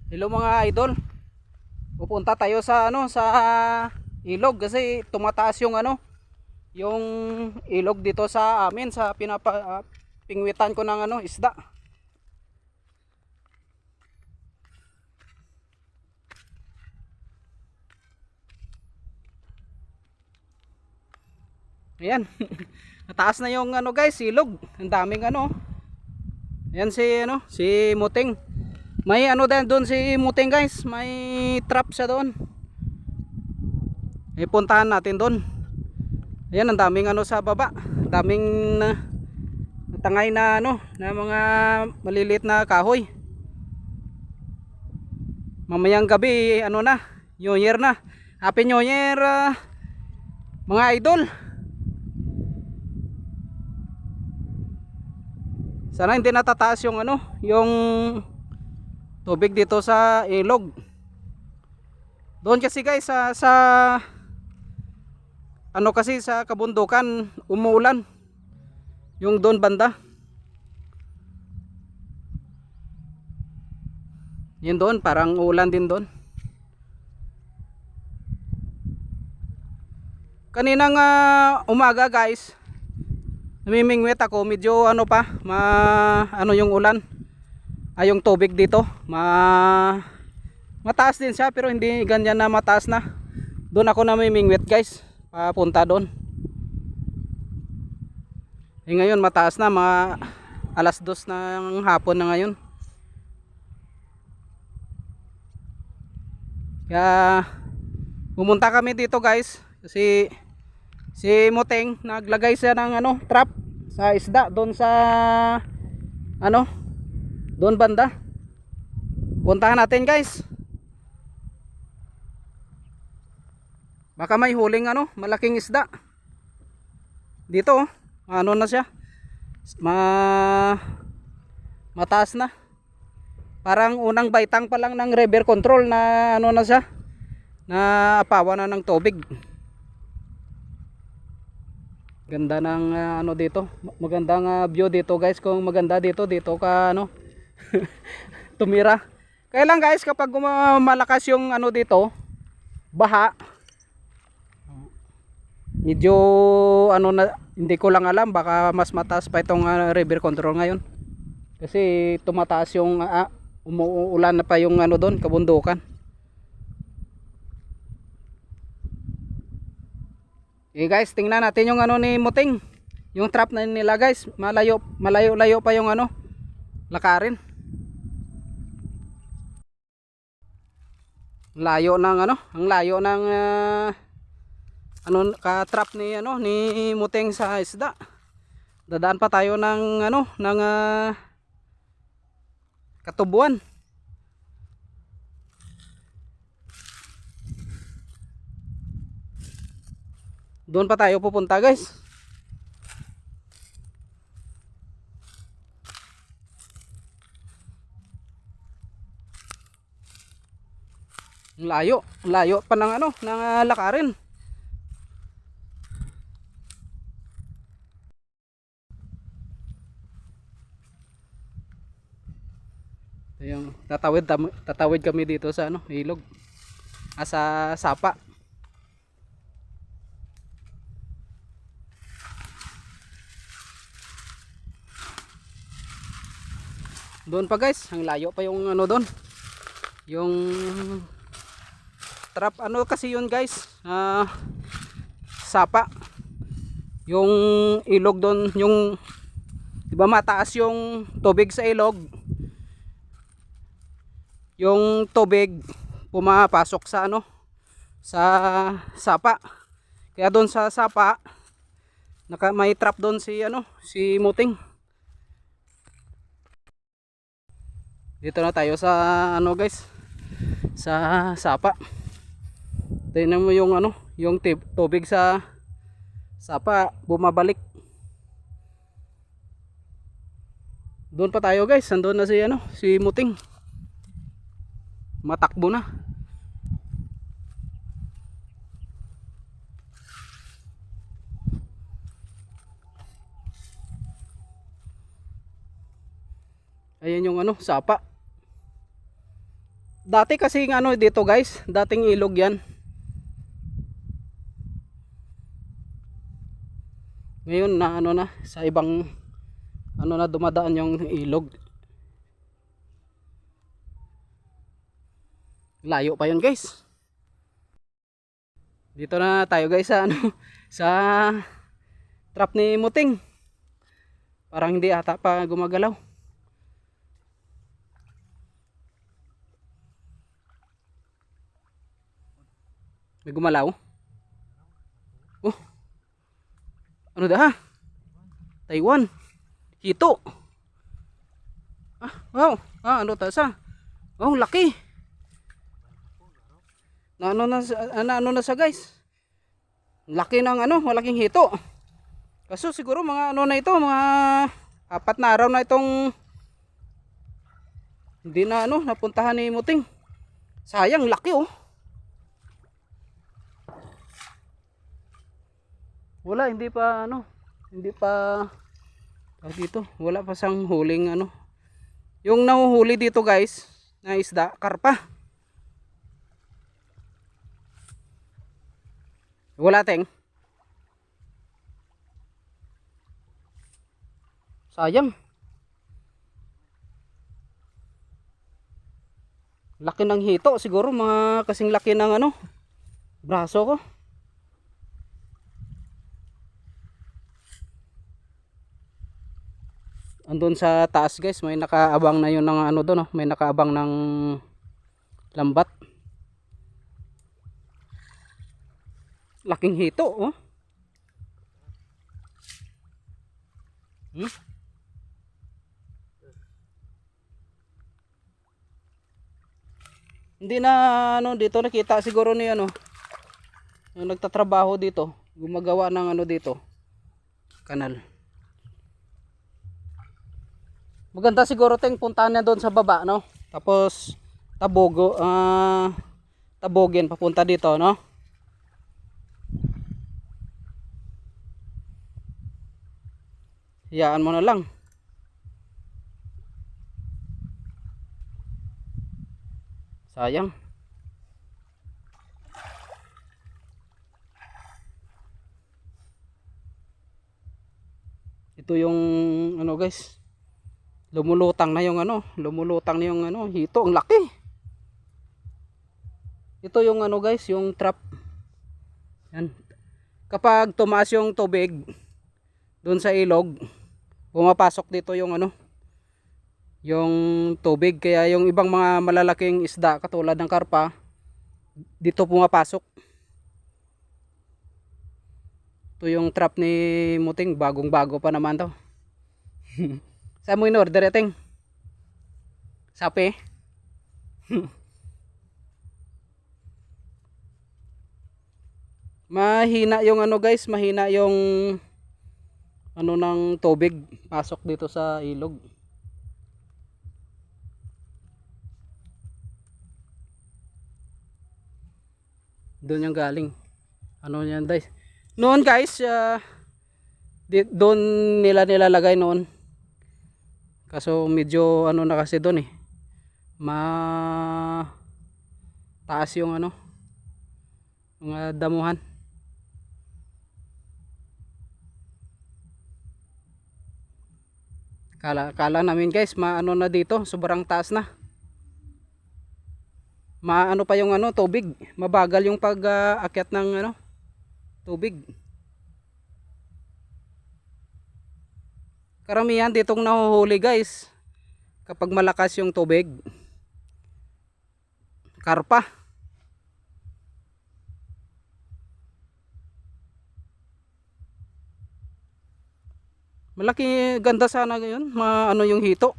Hello mga idol. Pupunta tayo sa sa ilog kasi tumataas yung yung ilog dito sa amin sa pingwitan ko ng isda. Ayan. Nataas na yung guys, ilog. Ang daming Ayan si Muting. May din doon si Muting guys, may trap siya doon. Puntahan natin doon. Ayan, ang daming sa baba. Daming tangay na na mga maliliit na kahoy. Mamayang gabi na, New Year na. Happy New Year mga idol. Sana hindi natataas yung yung tubig dito sa ilog. Doon kasi guys sa kasi sa kabundukan umuulan. Yung doon banda. Yun doon, parang ulan din doon. Kaninang umaga guys, namimingwit ako, medyo yung ulan. Yung tubig dito, mataas din siya pero hindi ganyan na mataas na. Doon ako namimingwit guys, papunta doon. Ngayon mataas na, mga alas 2 ng hapon na ngayon. Kaya pumunta kami dito guys kasi si Moteng naglagay siya ng trap sa isda doon sa doon banda. Puntahan natin guys. Baka may huling malaking isda. Dito na siya. Mataas na. Parang unang baitang pa lang ng river control na na siya. Na apawa na ng tubig. Ganda ng dito. Magandang view dito guys. Kung maganda dito ka tumira. Kaya lang guys, kapag malakas yung dito, baha. Medyo na, hindi ko lang alam, baka mas mataas pa itong river control ngayon. Kasi tumataas yung umuulan na pa yung doon, kabundukan. Guys, tingnan natin yung ni Muting. Yung trap na nila guys, malayo pa yung lakarin. Layo ng ang layo ng ka-trap ni ni Muting sa isda. Dadaan pa tayo ng ng Katubuan. Doon pa tayo pupunta guys. Layo pa ng ng lakarin. Yung tatawid kami dito sa ilog. Sa sapa. Doon pa guys, ang layo pa yung doon. Yung trap kasi yun guys, sapa. Yung ilog doon, yung 'di ba mataas yung tubig sa ilog. Yung tubig pumapasok sa sa sapa. Kaya doon sa sapa may trap doon si Muting. Dito na tayo sa guys, sa sapa. Tingnan mo yung yung tubig sa sapa bumabalik. Doon pa tayo guys, nandoon na si Muting. Matakbo na. Ayan yung sapa. Dati kasi ano dito guys, dating ilog yan. Ngayon na ano na, sa ibang ano na dumadaan yung ilog. Layo pa yun guys. Dito na tayo guys sa ano, sa trap ni Muting. Parang hindi ata pa gumagalaw. May gumalaw. Oh, ano dah? Taiwan. Hito. Ah, wow. Ah, ano ta sa? Oh, laki. Na ano na ano na sa guys. Laki ng ano, malaking hito. Kaso siguro mga ano na ito, mga 4 na araw na itong hindi na ano, napuntahan ni Muting. Sayang, laki oh. Wala, hindi pa ano, hindi pa dito, wala pa sang huling ano. Yung nahuhuli dito guys, na isda, karpa. Wala teng. Sayang. Laki ng hito, siguro mga kasing laki ng ano, braso ko. Andun sa taas guys, may nakaabang na yun ng ano doon, oh. May nakaabang ng lambat. Laking hito oh. Hmm? Hindi na ano dito nakita siguro ni ano yung nagtatrabaho dito, gumagawa ng ano dito, kanal. Maganda siguro teng puntahan niya doon sa baba no. Tapos tabogin papunta dito no. Hiyaan mo na lang. Sayang. Ito yung ano guys. Lumulutang na yung ano, hito, ang laki. Ito yung ano guys, yung trap. Yan. Kapag tumaas yung tubig doon sa ilog, pumapasok dito yung ano, yung tubig, kaya yung ibang mga malalaking isda katulad ng karpa dito pumapasok. Ito yung trap ni Muting, bagong bago pa naman to. Saan mo in-order eteng? Sapi? Mahina yung ano guys, mahina yung ano ng tubig pasok dito sa ilog. Doon yung galing. Ano yan guys? Noon guys, doon nila nilalagay noon. Kaso medyo ano na kasi doon eh. Taas yung ano, mga damuhan. Kala namin guys, maano na dito, sobrang taas na. Maano pa yung ano, tubig. Mabagal yung pag-akyat ng ano, tubig. Karamihan ditong nahuhuli guys, kapag malakas yung tubig, karpa. Malaki, ganda sana ngayon, ano yung hito.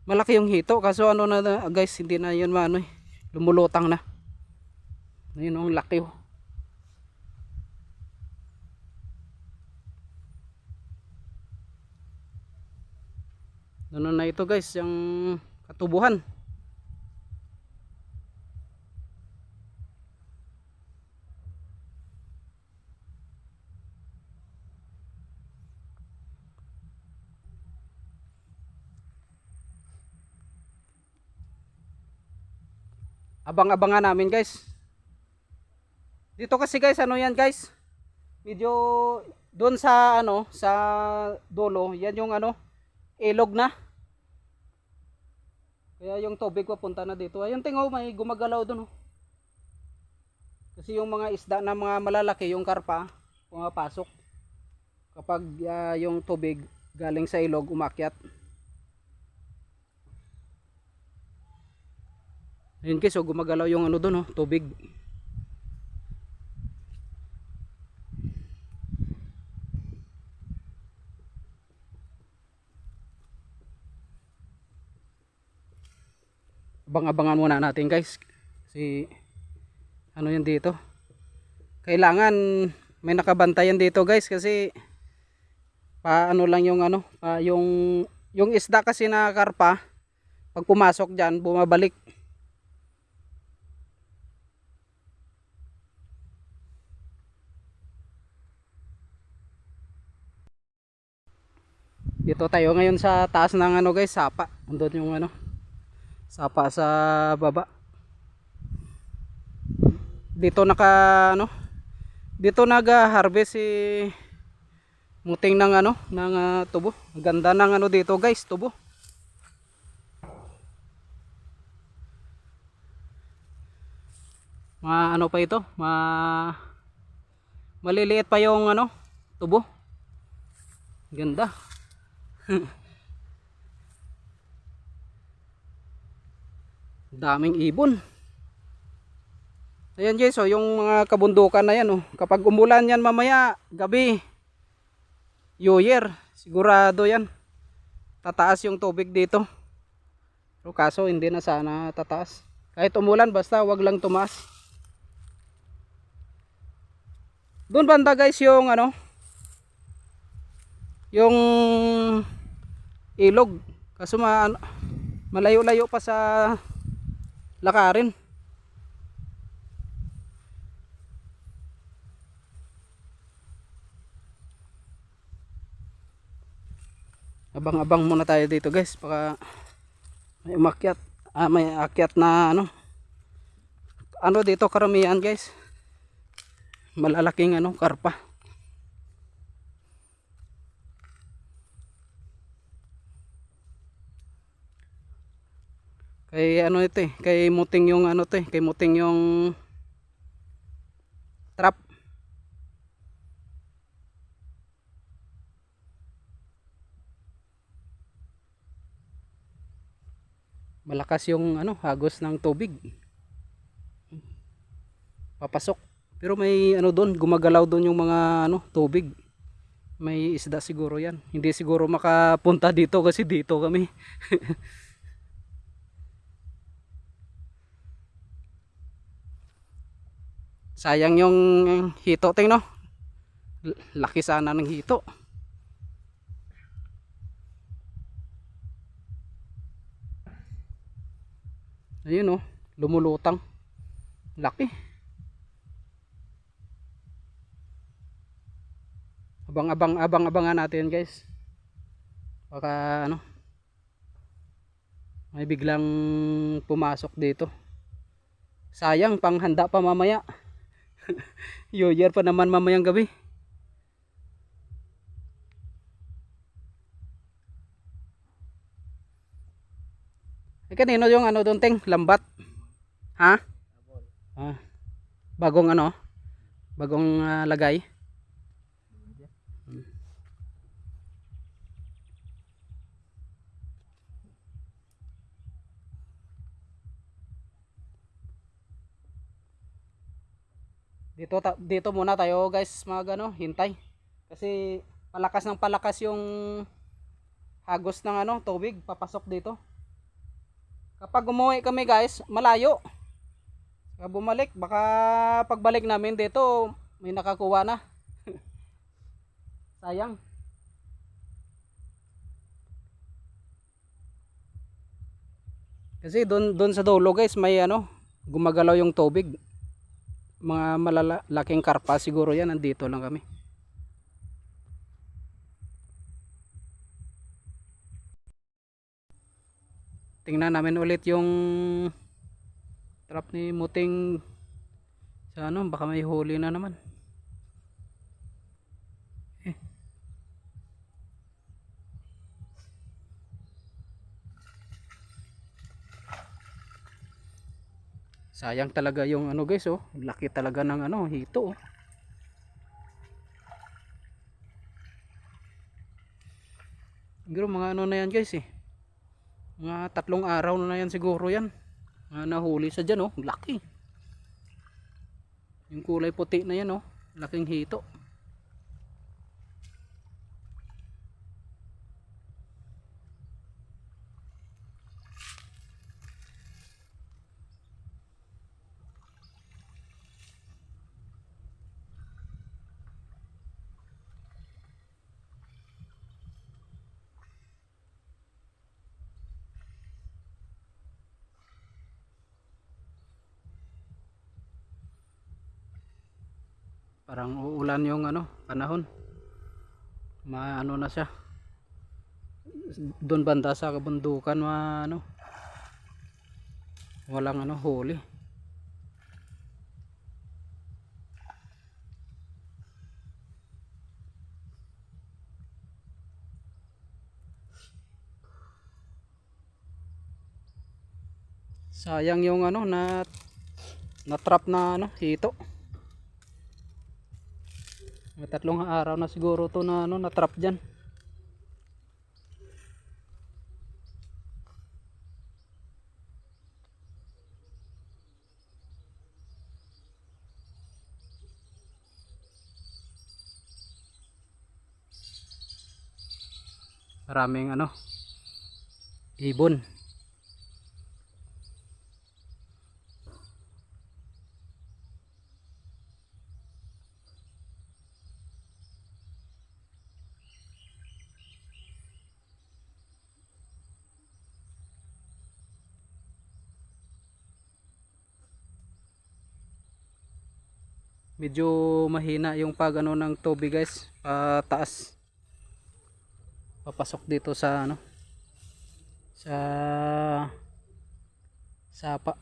Malaki yung hito, kaso ano na guys, hindi na yun maano eh, lumulutang na. Ayun ang laki oh. Ano na ito guys, yung katubuhan. abang-abangan namin guys. Dito kasi guys, ano yan guys, medyo doon sa ano, sa dulo, yan yung ano, ilog na. Kaya yung tubig papunta na dito. Ayun tingo, may gumagalaw doon oh. Kasi yung mga isda na mga malalaki, yung karpa, pumapasok kapag yung tubig galing sa ilog umakyat. Ayun guys, so gumagalaw yung ano doon oh, tubig. Abang-abangan muna natin guys. Kasi ano yan dito. Kailangan may nakabantayan dito guys kasi paano lang yung ano, yung isda kasi na karpa pag pumasok diyan bumabalik. Dito tayo ngayon sa taas ng ano guys, sapa. Andun yung ano, sapa sa baba. Dito naka ano, dito nag-harvest si muting ng ano, ng tubo. Ang ganda ng ano dito guys, tubo. Ano pa ito? Maliliit pa yung ano, tubo. Ganda. Daming ibon. Ayan guys, so yung mga kabundukan na yan oh. Kapag umulan yan mamaya, gabi, New Year, sigurado yan. Tataas yung tubig dito. Pero kaso hindi na sana tataas. Kahit umulan basta wag lang tumaas. Doon banda guys yung ano, yung ilog. Kaso malayo-layo pa sa lakarin. Abang-abang muna tayo dito guys, baka may umakyat, may akyat na ano dito karamihan guys, malalaking ano, karpa. Kay ano ito eh, kay muting yung ano to eh, kay muting yung trap. Malakas yung ano, hagos ng tubig. Papasok. Pero may ano doon, gumagalaw doon yung mga ano, tubig. May isda siguro yan. Hindi siguro makapunta dito kasi dito kami. Sayang yung hito ting no. Laki sana ng hito. Ayun oh, lumulutang. Laki. Abang-abangan natin guys. Baka ano, may biglang pumasok dito. Sayang, panghanda pa mamaya. New Year pa naman mamayang gabi. Kanino yung ano doon ting? Lambat? Ha? Ah, bagong ano? Bagong lagay? Dito muna tayo guys hintay. Kasi palakas ng palakas yung hagos ng ano, tubig papasok dito. Kapag umuwi kami guys, malayo. Kaya bumalik, baka pagbalik namin dito, may nakakuha na. Sayang. Kasi doon sa dulo guys, may ano, gumagalaw yung tubig. Mga malalaking karpa siguro yan, nandito lang kami. Tingnan namin ulit yung Trap ni Muting sa ano, baka may huli na naman. Eh. Sayang talaga yung ano guys, oh. Laki talaga ng ano, hito, oh. Siguro mga ano na yan guys, eh. Mga 3 araw na yan siguro yan. Nahuli sa dyan, oh. Laki. Yung kulay puti na yan, oh. Laking hito. Parang uulan yung ano, panahon. Maano na siya. Doon banda sa kabundukan, ano, walang ano, huli. Sayang yung ano na trap na ano, hito. May 3 araw na siguro to na ano, na trap diyan. Maraming ano, ibon. Medyo mahina yung pag ano ng tubig guys, pataas. Papasok dito sa ano, sa sapa.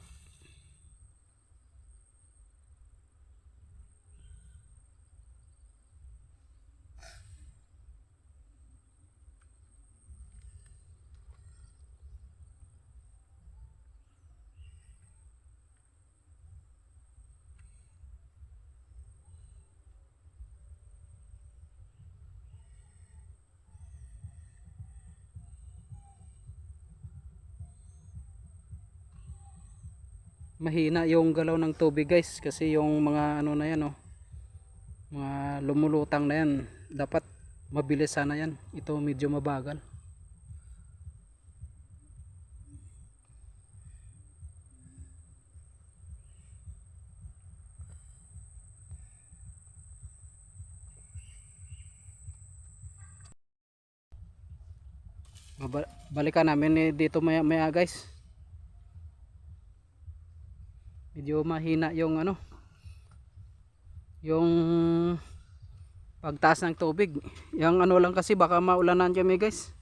Mahina yung galaw ng tubig guys kasi yung mga ano na yan, oh, mga lumulutang na yan, dapat mabilis sana yan. Ito medyo mabagal. Balikan namin dito maya maya guys. Medyo mahina yung ano, yung pagtaas ng tubig. Yung ano lang kasi baka maulanan kami guys.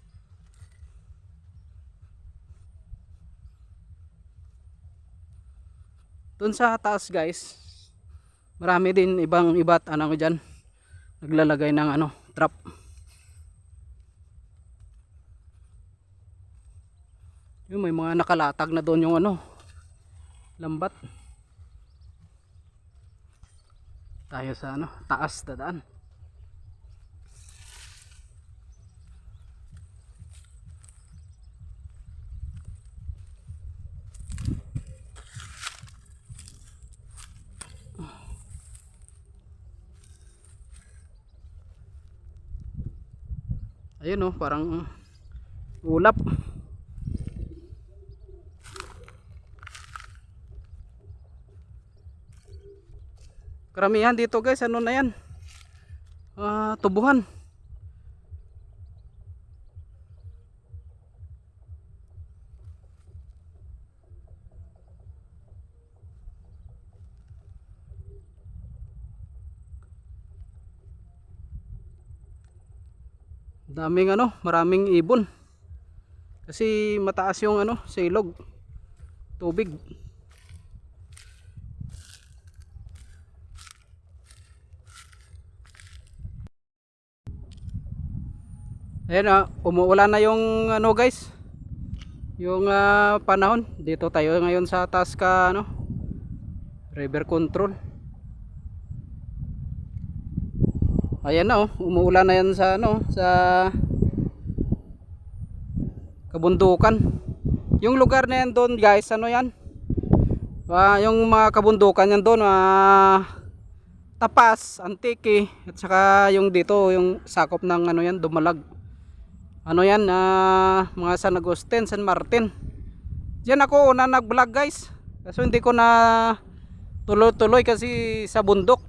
Dun sa taas guys, marami din ibang iba't ano dyan, naglalagay ng ano, trap. Yung may mga nakalatag na doon yung ano, lambat. Tayo sa ano, taas dadaan. Ayun, oh, parang ulap. Karamihan dito guys, ano na yan, tubuhan. Daming ano, maraming ibon. Kasi mataas yung ano, sa ilog, tubig. Ayan, umuulan na yung ano guys, yung panahon. Dito tayo ngayon sa Tasca ano, river control. Ayan na, umuulan na yan sa ano, sa kabundukan. Yung lugar na yan doon guys, ano yan, yung mga kabundukan yan doon, Tapas, Antique, at saka yung dito, yung sakop ng ano yan, Dumalag. Ano yan, mga San Agustin, San Martin. Diyan ako una nag-vlog guys. Kaso hindi ko na tuloy-tuloy kasi sa bundok.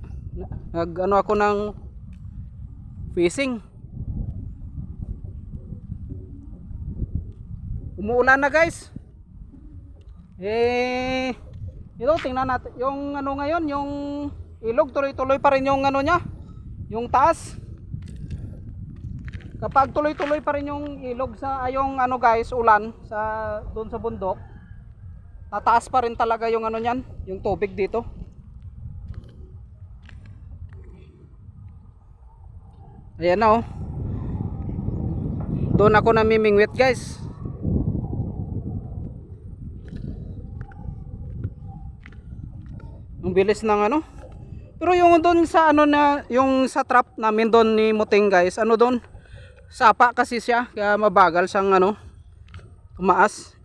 Nag-ano ako ng fishing. Umuulan na guys. Ito tingnan natin yung ano ngayon, yung ilog tuloy-tuloy pa rin yung ano niya, yung taas. Kapag tuloy-tuloy pa rin yung ilog sa yung ano guys, ulan sa doon sa bundok, tataas pa rin talaga yung ano niyan, yung tubig dito. Ayan na doon ako namimingwit guys. Ang bilis ng ano. Pero yung doon sa ano na, yung sa trap namin doon ni Muting guys, ano doon, sapa kasi siya, kaya mabagal siyang ano, tumaas.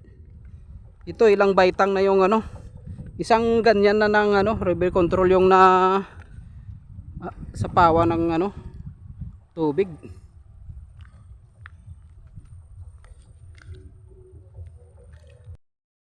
Ito ilang baitang na yung ano, isang ganyan na ng ano, river control yung na sa pawa ng ano, tubig.